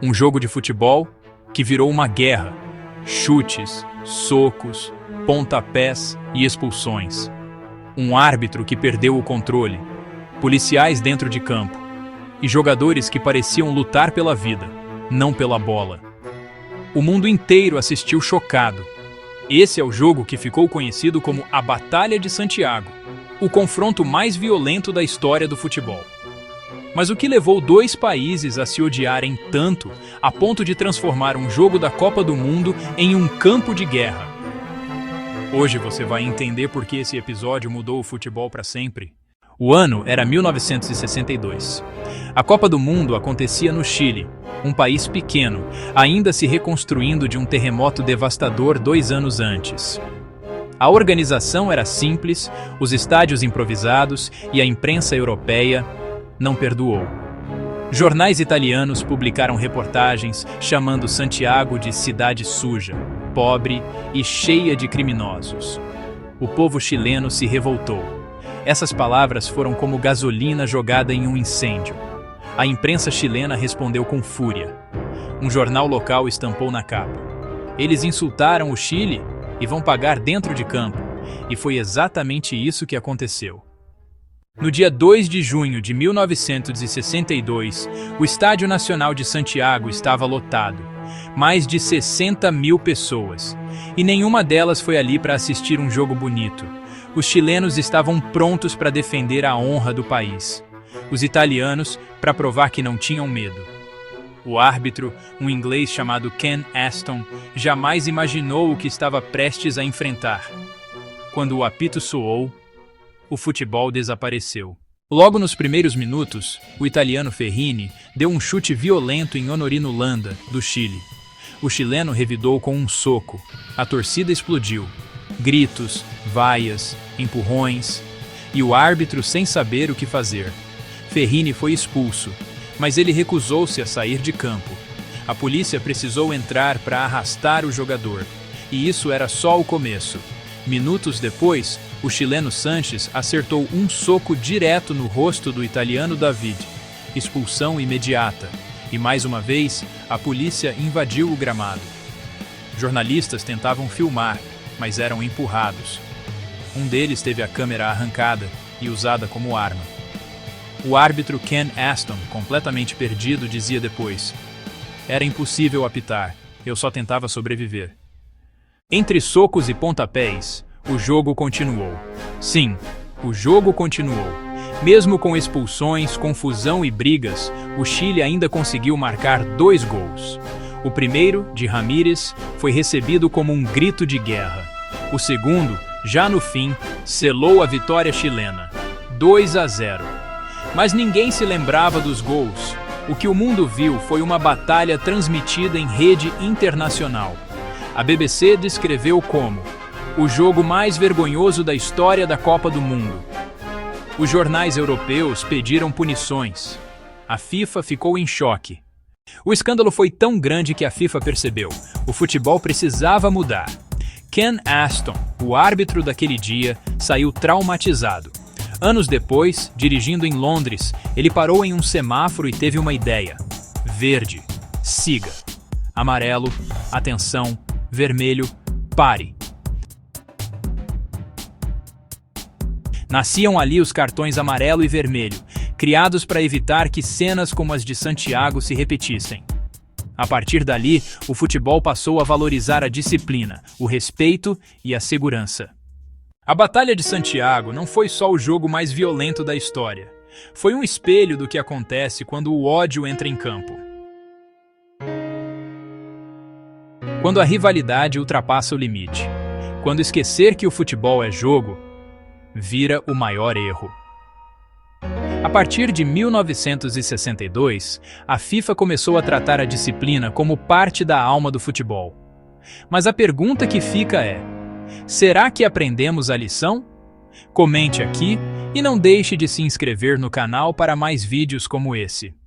Um jogo de futebol que virou uma guerra. Chutes, socos, pontapés e expulsões. Um árbitro que perdeu o controle. Policiais dentro de campo. E jogadores que pareciam lutar pela vida, não pela bola. O mundo inteiro assistiu chocado. Esse é o jogo que ficou conhecido como a Batalha de Santiago, o confronto mais violento da história do futebol. Mas o que levou dois países a se odiarem tanto a ponto de transformar um jogo da Copa do Mundo em um campo de guerra? Hoje você vai entender por que esse episódio mudou o futebol para sempre. O ano era 1962. A Copa do Mundo acontecia no Chile, um país pequeno, ainda se reconstruindo de um terremoto devastador 2 anos antes. A organização era simples, os estádios improvisados e a imprensa europeia não perdoou. Jornais italianos publicaram reportagens chamando Santiago de cidade suja, pobre e cheia de criminosos. O povo chileno se revoltou. Essas palavras foram como gasolina jogada em um incêndio. A imprensa chilena respondeu com fúria. Um jornal local estampou na capa: "Eles insultaram o Chile e vão pagar dentro de campo." E foi exatamente isso que aconteceu. No dia 2 de junho de 1962, o Estádio Nacional de Santiago estava lotado. Mais de 60 mil pessoas. E nenhuma delas foi ali para assistir um jogo bonito. Os chilenos estavam prontos para defender a honra do país. Os italianos, para provar que não tinham medo. O árbitro, um inglês chamado Ken Aston, jamais imaginou o que estava prestes a enfrentar. Quando o apito soou, o futebol desapareceu. Logo nos primeiros minutos, o italiano Ferrini deu um chute violento em Honorino Landa, do Chile. O chileno revidou com um soco. A torcida explodiu. Gritos, vaias, empurrões. E o árbitro sem saber o que fazer. Ferrini foi expulso, mas ele recusou-se a sair de campo. A polícia precisou entrar para arrastar o jogador. E isso era só o começo. Minutos depois, o chileno Sanches acertou um soco direto no rosto do italiano David. Expulsão imediata. E mais uma vez, a polícia invadiu o gramado. Jornalistas tentavam filmar, mas eram empurrados. Um deles teve a câmera arrancada e usada como arma. O árbitro Ken Aston, completamente perdido, dizia depois: "Era impossível apitar, eu só tentava sobreviver." Entre socos e pontapés, o jogo continuou. Sim, o jogo continuou. Mesmo com expulsões, confusão e brigas, o Chile ainda conseguiu marcar 2 gols. O primeiro, de Ramírez, foi recebido como um grito de guerra. O segundo, já no fim, selou a vitória chilena, 2-0. Mas ninguém se lembrava dos gols. O que o mundo viu foi uma batalha transmitida em rede internacional. A BBC descreveu como o jogo mais vergonhoso da história da Copa do Mundo. Os jornais europeus pediram punições. A FIFA ficou em choque. O escândalo foi tão grande que a FIFA percebeu: o futebol precisava mudar. Ken Aston, o árbitro daquele dia, saiu traumatizado. Anos depois, dirigindo em Londres, ele parou em um semáforo e teve uma ideia. Verde, siga. Amarelo, atenção. Vermelho, pare. Nasciam ali os cartões amarelo e vermelho, criados para evitar que cenas como as de Santiago se repetissem. A partir dali, o futebol passou a valorizar a disciplina, o respeito e a segurança. A Batalha de Santiago não foi só o jogo mais violento da história. Foi um espelho do que acontece quando o ódio entra em campo. Quando a rivalidade ultrapassa o limite. Quando esquecer que o futebol é jogo, vira o maior erro. A partir de 1962, a FIFA começou a tratar a disciplina como parte da alma do futebol. Mas a pergunta que fica é: será que aprendemos a lição? Comente aqui e não deixe de se inscrever no canal para mais vídeos como esse.